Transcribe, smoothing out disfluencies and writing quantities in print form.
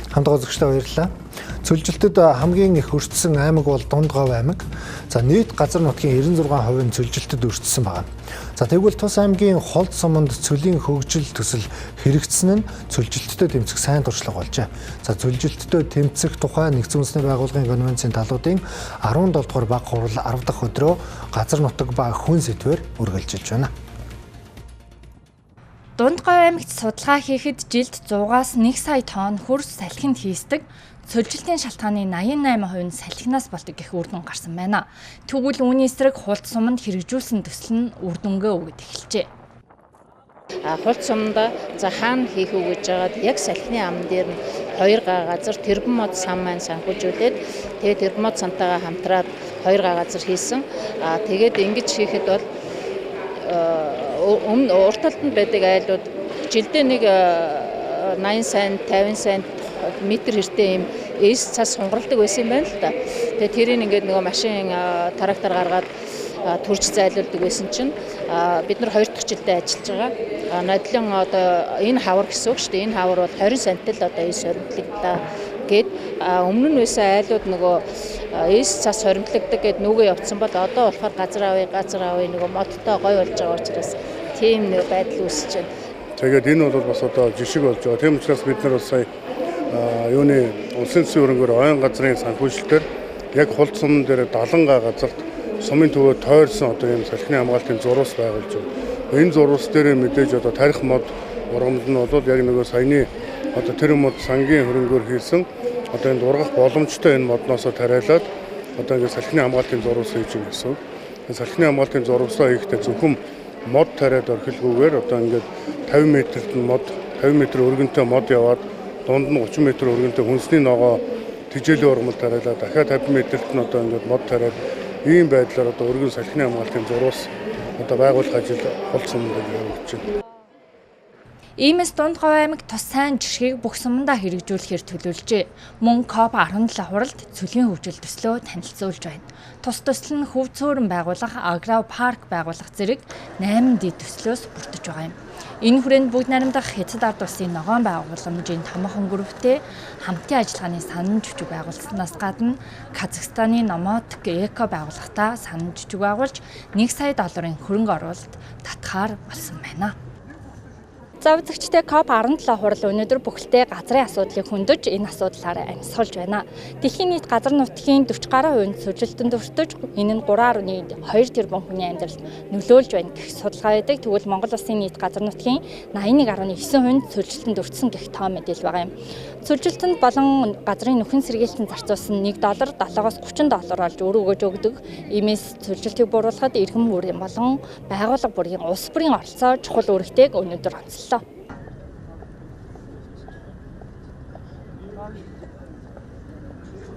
Хамтдаа үзэгчдээ баярлалаа. Цөлжилтэд хамгийн их өртсөн аймаг бол Дундгов аймаг. За нийт газар нутгийн 96% нь цөлжилтэд өртсөн байна. За тэгвэл тус аймгийн Холд суманд цөлийн хөгжил төсөл хэрэгжсэн нь цөлжилттэй тэмцэх сайн туршлага болжээ. За цөлжилттэй тэмцэх тухай Нэгдсэн үндэсний байгууллагын конвенцийн талуудын 17 дугаар баг хурал 10 дахь өдрөө газар нутаг ба хүн сэдвээр үргэлжилж байна. Дундгов аймагт судалгаа хийхэд жилд 100-аас 1 сая тонн хөрс салхинд хийсдэг цөлжилтийн шалтгааны 88% нь салхинаас болдог гэх үр дүн гарсан байна. Тэгвэл үүний эсрэг Холд суманд хэрэгжүүлсэн төсөл нь үр дүнгээ өгöd эхэлжээ. Холд суманд за хаана хийх үү гэж байгаад яг салхины ам дээр нь 2 га газар тэрбум мод сан маань санхүүжүүлээд тэгээд тэрбум мод сантайгаа хамтраад 2 га газар хийсэн. Тэгээд ингэж хийхэд бол урт талд байдаг айлууд жилдээ нэг 80 сент 50 сент метр хэртэй юм эс цас сунгарладаг байсан юм байна л да. Тэгээ тэрийг ингээд нөгөө машин трактор гаргаад төрж зайлуулдаг байсан чинь бид нар 2 дахь жилдээ ажиллаж байгаа. Нодлон одоо энэ хавар гэсэн үг шүү дээ. Энэ хавар бол 20 сент л одоо эс хоримтлагдаа гээд өмнө нь байсан айлууд нөгөө эс цас хоримтлагддаг гэд нүгэ явцсан бол одоо болохоор газар авъя нөгөө модтой гой болж байгаа учраас тийм нэг байдал үүсэж байна. Тэгээд энэ бол бас одоо жишг болж байгаа. Тийм учраас бид нар бас сая юуны улсын засгийн хөрөнгөөр ойн газрын санхүүжилтээр яг Холд сумын дээр 70 га газарт сумын төвөө тойрсон одоо ийм салхины хамгаалтын зурвас байгуулж байна. Энэ зурвас дээр мэдээж одоо тарих мод ургамал нь бол яг нөгөө саяны одоо тэр мод сангийн хөрөнгөөр хийсэн одоо энд ургах боломжтой энэ модноос тариалаад одоо ингээд салхины хамгаалтын зурвас хийж байгаа гэсэн. Салхины хамгаалтын зурвасаа хийхдээ зөвхөн мод тариад орхилгүйгээр одоо ингээд 50 метрт мод 50 м өргөнтэй мод яваад дунд нь 30 м өргөнтэй хүнсний ногоо тижээлийн ургамал тариалаад дахиад 50 м-т нь одоо ингээд мод тариад ийм байдлаар одоо өргөн салхины хамгаалтын зурвас одоо байгуулах ажил Холд суманд явагдаж байна. Иймээс Дундгов аймаг тус сайн жишгийг бүх сумандаа хэрэгжүүлэхээр төлөвлөжээ. Мөн COP17 хуралд цөлийн хөгжил төслөө танилцуулж байна. Тус төсөл нь хөв цөөрөн байгуулах аграр парк байгуулах зэрэг 8 дэд төслөөс бүрдэж байгаа юм. Энэ хүрээнд бүгд найрамдах Хятад ард улсын ногоон байгууламжийн томоохон групптэй хамтын ажиллагааны санан жүжиг байгуулснаас гадна Казахстаны Номотк эко байгууллагатай санан жүжиг байгуулж 1 сая долларын хөрөнгө оруулалт татахаар болсон байна. За үзэгчдээ COP17 хурал өнөөдөр бүхэлдээ газрын асуудлыг хөндөж энэ асуудлаараа амьсгалж байна. Дэлхийн нийт газар нутгийн 40 гаруй хувь цөлжилтөнд өртөж энэ нь 3.2 тэрбум хүний амьдралд нөлөөлж байна гэх судалгаа байдаг. Тэгвэл Монгол улсын нийт газар нутгийн 81.9% цөлжилтөнд өртсөн гэх тоо мэдээлэл байгаа юм. Цөлжилтөнд болон газрын нөхөн сэргийлтэн зарцуулсан $1 $7-оос $30 болж өрөөгөж өгдөг. Иймээс цөлжилтийг бууруулахад иргэн бүрийн болон байгууллага бүрийн улс бүрийн оролцоо чухал үүрэгтэйг өнөөдөр онцлоо.